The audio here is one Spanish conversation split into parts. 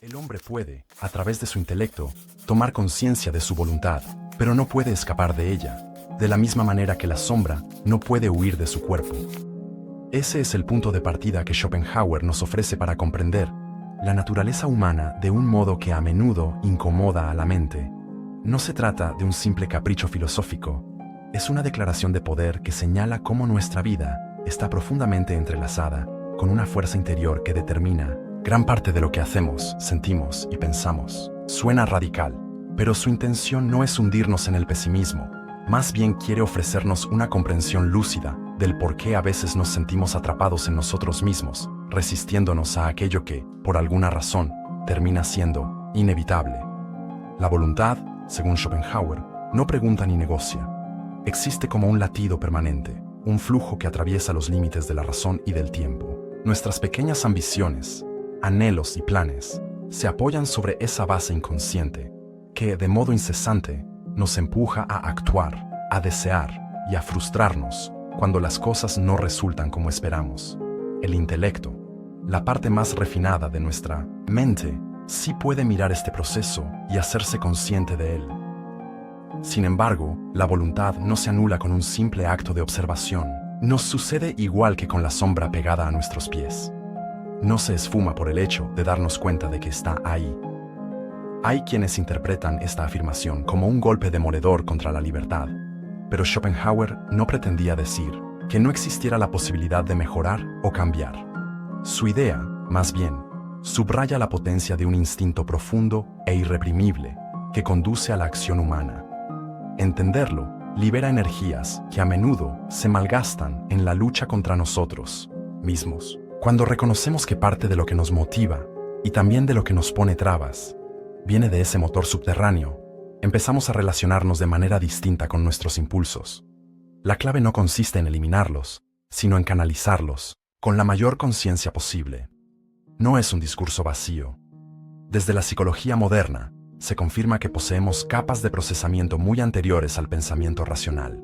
El hombre puede, a través de su intelecto, tomar conciencia de su voluntad, pero no puede escapar de ella, de la misma manera que la sombra no puede huir de su cuerpo. Ese es el punto de partida que Schopenhauer nos ofrece para comprender la naturaleza humana de un modo que a menudo incomoda a la mente. No se trata de un simple capricho filosófico, es una declaración de poder que señala cómo nuestra vida está profundamente entrelazada con una fuerza interior que determina gran parte de lo que hacemos, sentimos y pensamos. Suena radical, pero su intención no es hundirnos en el pesimismo, más bien quiere ofrecernos una comprensión lúcida del por qué a veces nos sentimos atrapados en nosotros mismos, resistiéndonos a aquello que, por alguna razón, termina siendo inevitable. La voluntad, según Schopenhauer, no pregunta ni negocia. Existe como un latido permanente, un flujo que atraviesa los límites de la razón y del tiempo. Nuestras pequeñas ambiciones, anhelos y planes se apoyan sobre esa base inconsciente que, de modo incesante, nos empuja a actuar, a desear y a frustrarnos cuando las cosas no resultan como esperamos. El intelecto, la parte más refinada de nuestra mente, sí puede mirar este proceso y hacerse consciente de él. Sin embargo, la voluntad no se anula con un simple acto de observación. Nos sucede igual que con la sombra pegada a nuestros pies. No se esfuma por el hecho de darnos cuenta de que está ahí. Hay quienes interpretan esta afirmación como un golpe demoledor contra la libertad, pero Schopenhauer no pretendía decir que no existiera la posibilidad de mejorar o cambiar. Su idea, más bien, subraya la potencia de un instinto profundo e irreprimible que conduce a la acción humana. Entenderlo libera energías que a menudo se malgastan en la lucha contra nosotros mismos. Cuando reconocemos que parte de lo que nos motiva y también de lo que nos pone trabas viene de ese motor subterráneo, empezamos a relacionarnos de manera distinta con nuestros impulsos. La clave no consiste en eliminarlos, sino en canalizarlos con la mayor conciencia posible. No es un discurso vacío. Desde la psicología moderna, se confirma que poseemos capas de procesamiento muy anteriores al pensamiento racional.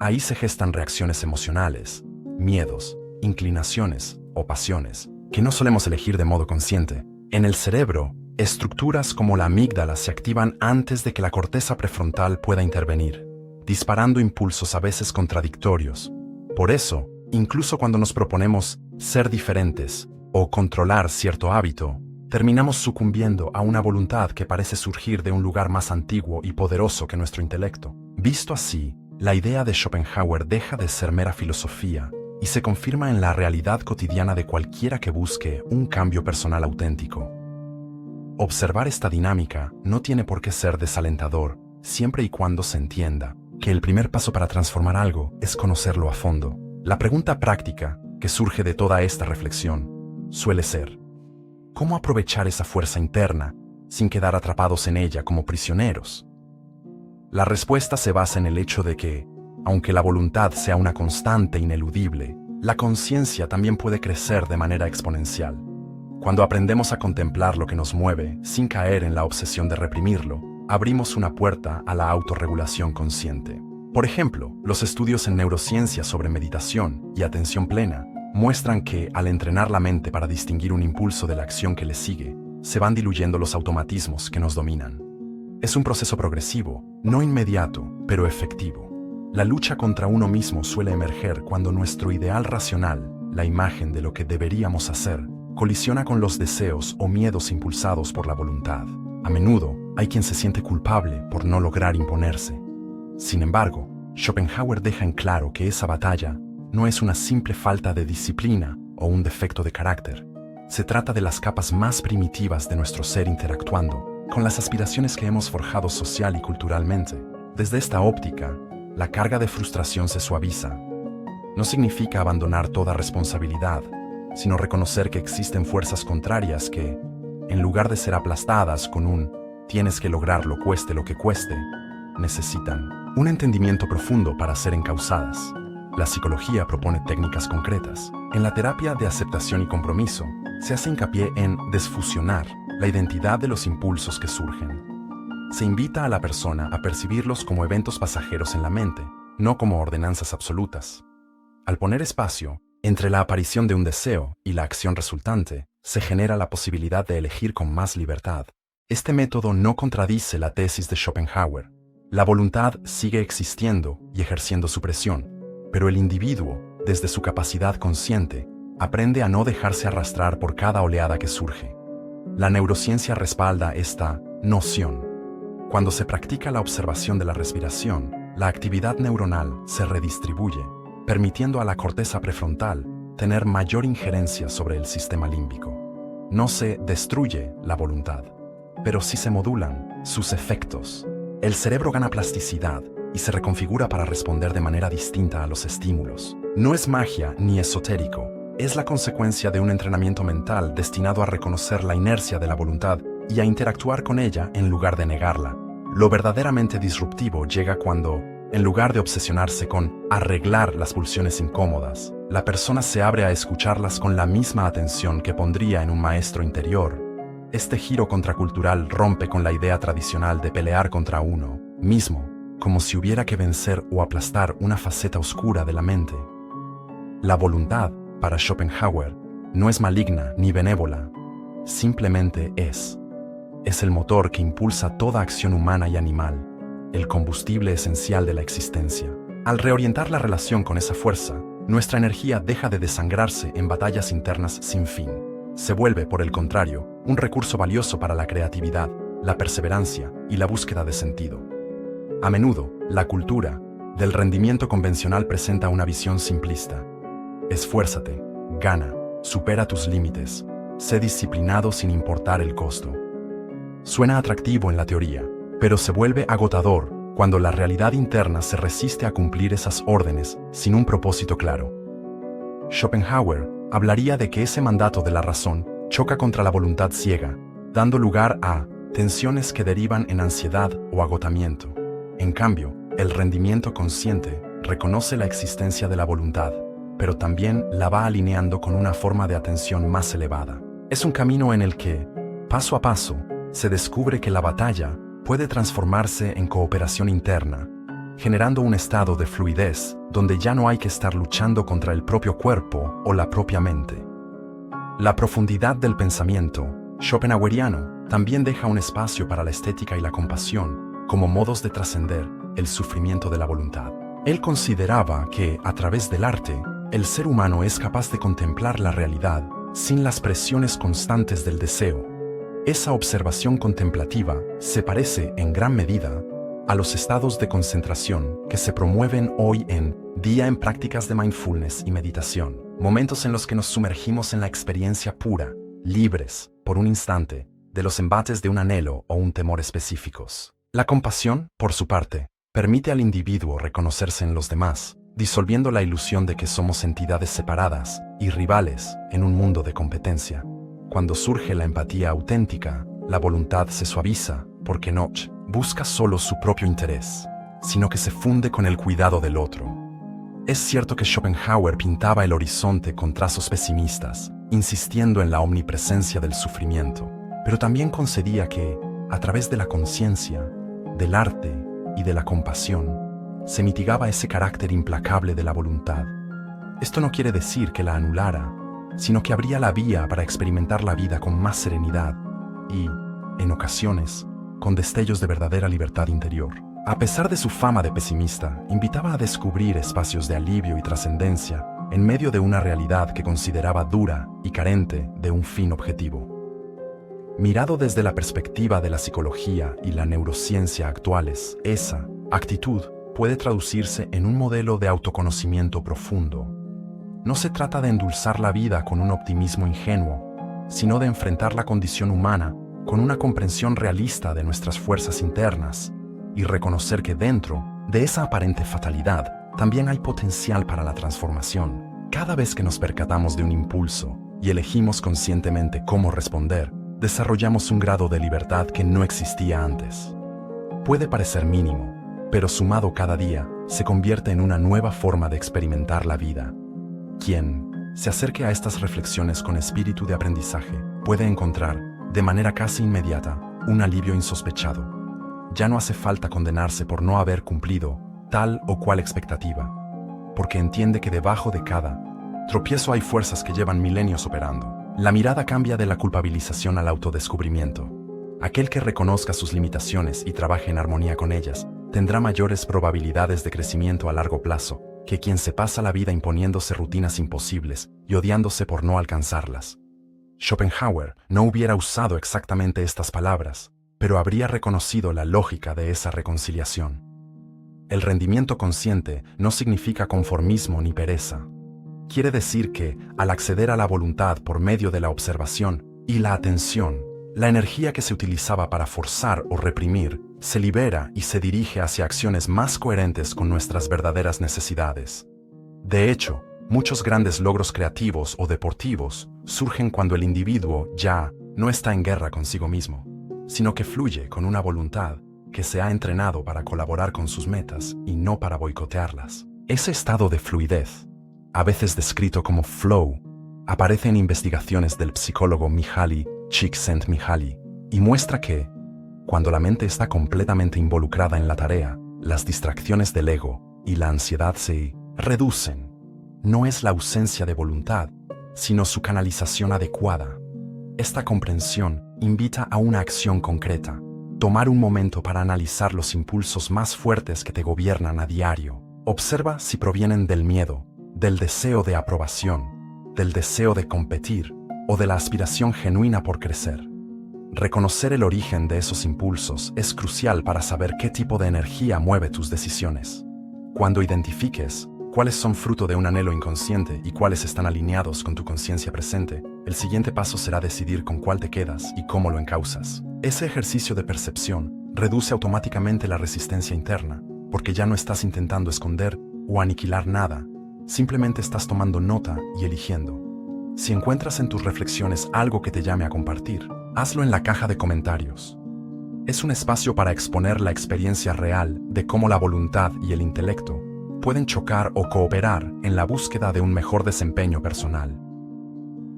Ahí se gestan reacciones emocionales, miedos, inclinaciones o pasiones, que no solemos elegir de modo consciente. En el cerebro, estructuras como la amígdala se activan antes de que la corteza prefrontal pueda intervenir, disparando impulsos a veces contradictorios. Por eso, incluso cuando nos proponemos ser diferentes o controlar cierto hábito, terminamos sucumbiendo a una voluntad que parece surgir de un lugar más antiguo y poderoso que nuestro intelecto. Visto así, la idea de Schopenhauer deja de ser mera filosofía y se confirma en la realidad cotidiana de cualquiera que busque un cambio personal auténtico. Observar esta dinámica no tiene por qué ser desalentador, siempre y cuando se entienda que el primer paso para transformar algo es conocerlo a fondo. La pregunta práctica que surge de toda esta reflexión suele ser: ¿cómo aprovechar esa fuerza interna sin quedar atrapados en ella como prisioneros? La respuesta se basa en el hecho de que, aunque la voluntad sea una constante ineludible, la conciencia también puede crecer de manera exponencial. Cuando aprendemos a contemplar lo que nos mueve sin caer en la obsesión de reprimirlo, abrimos una puerta a la autorregulación consciente. Por ejemplo, los estudios en neurociencia sobre meditación y atención plena muestran que, al entrenar la mente para distinguir un impulso de la acción que le sigue, se van diluyendo los automatismos que nos dominan. Es un proceso progresivo, no inmediato, pero efectivo. La lucha contra uno mismo suele emerger cuando nuestro ideal racional, la imagen de lo que deberíamos hacer, colisiona con los deseos o miedos impulsados por la voluntad. A menudo, hay quien se siente culpable por no lograr imponerse. Sin embargo, Schopenhauer deja en claro que esa batalla no es una simple falta de disciplina o un defecto de carácter. Se trata de las capas más primitivas de nuestro ser interactuando con las aspiraciones que hemos forjado social y culturalmente. Desde esta óptica, la carga de frustración se suaviza. No significa abandonar toda responsabilidad, sino reconocer que existen fuerzas contrarias que, en lugar de ser aplastadas con un «tienes que lograrlo cueste lo que cueste», necesitan un entendimiento profundo para ser encauzadas. La psicología propone técnicas concretas. En la terapia de aceptación y compromiso, se hace hincapié en desfusionar la identidad de los impulsos que surgen. Se invita a la persona a percibirlos como eventos pasajeros en la mente, no como ordenanzas absolutas. Al poner espacio entre la aparición de un deseo y la acción resultante, se genera la posibilidad de elegir con más libertad. Este método no contradice la tesis de Schopenhauer. La voluntad sigue existiendo y ejerciendo su presión, pero el individuo, desde su capacidad consciente, aprende a no dejarse arrastrar por cada oleada que surge. La neurociencia respalda esta noción. Cuando se practica la observación de la respiración, la actividad neuronal se redistribuye, permitiendo a la corteza prefrontal tener mayor injerencia sobre el sistema límbico. No se destruye la voluntad, pero sí se modulan sus efectos. El cerebro gana plasticidad y se reconfigura para responder de manera distinta a los estímulos. No es magia ni esotérico, es la consecuencia de un entrenamiento mental destinado a reconocer la inercia de la voluntad y a interactuar con ella en lugar de negarla. Lo verdaderamente disruptivo llega cuando, en lugar de obsesionarse con arreglar las pulsiones incómodas, la persona se abre a escucharlas con la misma atención que pondría en un maestro interior. Este giro contracultural rompe con la idea tradicional de pelear contra uno mismo, como si hubiera que vencer o aplastar una faceta oscura de la mente. La voluntad, para Schopenhauer, no es maligna ni benévola, simplemente es. Es el motor que impulsa toda acción humana y animal, el combustible esencial de la existencia. Al reorientar la relación con esa fuerza, nuestra energía deja de desangrarse en batallas internas sin fin. Se vuelve, por el contrario, un recurso valioso para la creatividad, la perseverancia y la búsqueda de sentido. A menudo, la cultura del rendimiento convencional presenta una visión simplista. Esfuérzate, gana, supera tus límites, sé disciplinado sin importar el costo. Suena atractivo en la teoría, pero se vuelve agotador cuando la realidad interna se resiste a cumplir esas órdenes sin un propósito claro. Schopenhauer hablaría de que ese mandato de la razón choca contra la voluntad ciega, dando lugar a tensiones que derivan en ansiedad o agotamiento. En cambio, el rendimiento consciente reconoce la existencia de la voluntad, pero también la va alineando con una forma de atención más elevada. Es un camino en el que, paso a paso, se descubre que la batalla puede transformarse en cooperación interna, generando un estado de fluidez donde ya no hay que estar luchando contra el propio cuerpo o la propia mente. La profundidad del pensamiento schopenhaueriano también deja un espacio para la estética y la compasión como modos de trascender el sufrimiento de la voluntad. Él consideraba que, a través del arte, el ser humano es capaz de contemplar la realidad sin las presiones constantes del deseo. Esa observación contemplativa se parece, en gran medida, a los estados de concentración que se promueven hoy en día en prácticas de mindfulness y meditación, momentos en los que nos sumergimos en la experiencia pura, libres, por un instante, de los embates de un anhelo o un temor específicos. La compasión, por su parte, permite al individuo reconocerse en los demás, disolviendo la ilusión de que somos entidades separadas y rivales en un mundo de competencia. Cuando surge la empatía auténtica, la voluntad se suaviza, porque no busca solo su propio interés, sino que se funde con el cuidado del otro. Es cierto que Schopenhauer pintaba el horizonte con trazos pesimistas, insistiendo en la omnipresencia del sufrimiento, pero también concedía que, a través de la conciencia, del arte y de la compasión, se mitigaba ese carácter implacable de la voluntad. Esto no quiere decir que la anulara, sino que abría la vía para experimentar la vida con más serenidad y, en ocasiones, con destellos de verdadera libertad interior. A pesar de su fama de pesimista, invitaba a descubrir espacios de alivio y trascendencia en medio de una realidad que consideraba dura y carente de un fin objetivo. Mirado desde la perspectiva de la psicología y la neurociencia actuales, esa actitud puede traducirse en un modelo de autoconocimiento profundo. No se trata de endulzar la vida con un optimismo ingenuo, sino de enfrentar la condición humana con una comprensión realista de nuestras fuerzas internas y reconocer que dentro de esa aparente fatalidad también hay potencial para la transformación. Cada vez que nos percatamos de un impulso y elegimos conscientemente cómo responder, desarrollamos un grado de libertad que no existía antes. Puede parecer mínimo, pero sumado cada día, se convierte en una nueva forma de experimentar la vida. Quien se acerque a estas reflexiones con espíritu de aprendizaje puede encontrar, de manera casi inmediata, un alivio insospechado. Ya no hace falta condenarse por no haber cumplido tal o cual expectativa, porque entiende que debajo de cada tropiezo hay fuerzas que llevan milenios operando. La mirada cambia de la culpabilización al autodescubrimiento. Aquel que reconozca sus limitaciones y trabaje en armonía con ellas, tendrá mayores probabilidades de crecimiento a largo plazo que quien se pasa la vida imponiéndose rutinas imposibles y odiándose por no alcanzarlas. Schopenhauer no hubiera usado exactamente estas palabras, pero habría reconocido la lógica de esa reconciliación. El rendimiento consciente no significa conformismo ni pereza. Quiere decir que, al acceder a la voluntad por medio de la observación y la atención, la energía que se utilizaba para forzar o reprimir se libera y se dirige hacia acciones más coherentes con nuestras verdaderas necesidades. De hecho, muchos grandes logros creativos o deportivos surgen cuando el individuo ya no está en guerra consigo mismo, sino que fluye con una voluntad que se ha entrenado para colaborar con sus metas y no para boicotearlas. Ese estado de fluidez, a veces descrito como flow, aparece en investigaciones del psicólogo Mihaly Csikszentmihalyi y muestra que, cuando la mente está completamente involucrada en la tarea, las distracciones del ego y la ansiedad se reducen. No es la ausencia de voluntad, sino su canalización adecuada. Esta comprensión invita a una acción concreta, tomar un momento para analizar los impulsos más fuertes que te gobiernan a diario. Observa si provienen del miedo, del deseo de aprobación, del deseo de competir o de la aspiración genuina por crecer. Reconocer el origen de esos impulsos es crucial para saber qué tipo de energía mueve tus decisiones. Cuando identifiques cuáles son fruto de un anhelo inconsciente y cuáles están alineados con tu conciencia presente, el siguiente paso será decidir con cuál te quedas y cómo lo encauzas. Ese ejercicio de percepción reduce automáticamente la resistencia interna, porque ya no estás intentando esconder o aniquilar nada, simplemente estás tomando nota y eligiendo. Si encuentras en tus reflexiones algo que te llame a compartir, hazlo en la caja de comentarios. Es un espacio para exponer la experiencia real de cómo la voluntad y el intelecto pueden chocar o cooperar en la búsqueda de un mejor desempeño personal.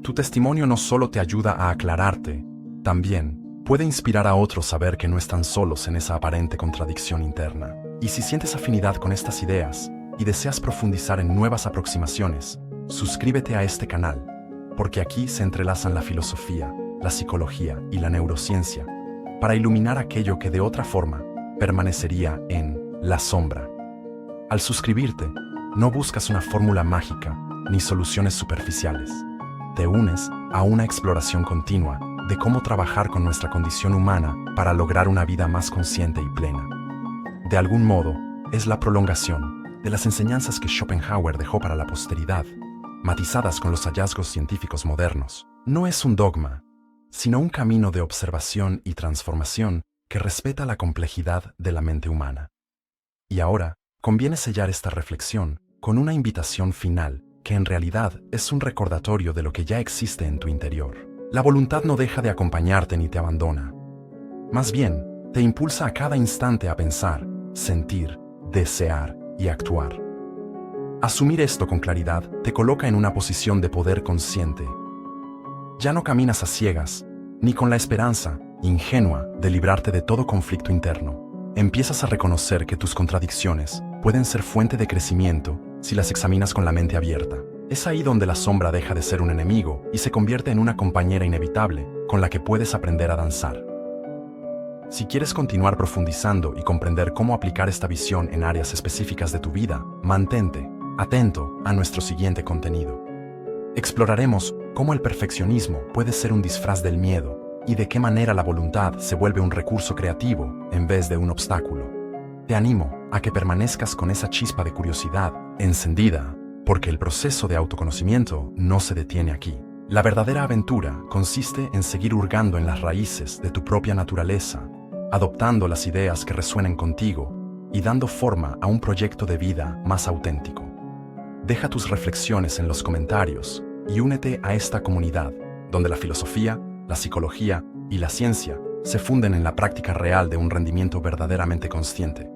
Tu testimonio no solo te ayuda a aclararte, también puede inspirar a otros a ver que no están solos en esa aparente contradicción interna. Y si sientes afinidad con estas ideas y deseas profundizar en nuevas aproximaciones, suscríbete a este canal, porque aquí se entrelazan la filosofía, la psicología y la neurociencia, para iluminar aquello que de otra forma permanecería en la sombra. Al suscribirte, no buscas una fórmula mágica ni soluciones superficiales. Te unes a una exploración continua de cómo trabajar con nuestra condición humana para lograr una vida más consciente y plena. De algún modo, es la prolongación de las enseñanzas que Schopenhauer dejó para la posteridad, matizadas con los hallazgos científicos modernos. No es un dogma, sino un camino de observación y transformación que respeta la complejidad de la mente humana. Y ahora, conviene sellar esta reflexión con una invitación final, que en realidad es un recordatorio de lo que ya existe en tu interior. La voluntad no deja de acompañarte ni te abandona. Más bien, te impulsa a cada instante a pensar, sentir, desear y actuar. Asumir esto con claridad te coloca en una posición de poder consciente. Ya no caminas a ciegas, ni con la esperanza ingenua de librarte de todo conflicto interno. Empiezas a reconocer que tus contradicciones pueden ser fuente de crecimiento si las examinas con la mente abierta. Es ahí donde la sombra deja de ser un enemigo y se convierte en una compañera inevitable con la que puedes aprender a danzar. Si quieres continuar profundizando y comprender cómo aplicar esta visión en áreas específicas de tu vida, mantente atento a nuestro siguiente contenido. Exploraremos cómo el perfeccionismo puede ser un disfraz del miedo y de qué manera la voluntad se vuelve un recurso creativo en vez de un obstáculo. Te animo a que permanezcas con esa chispa de curiosidad encendida, porque el proceso de autoconocimiento no se detiene aquí. La verdadera aventura consiste en seguir hurgando en las raíces de tu propia naturaleza, adoptando las ideas que resuenen contigo y dando forma a un proyecto de vida más auténtico. Deja tus reflexiones en los comentarios y únete a esta comunidad, donde la filosofía, la psicología y la ciencia se funden en la práctica real de un rendimiento verdaderamente consciente.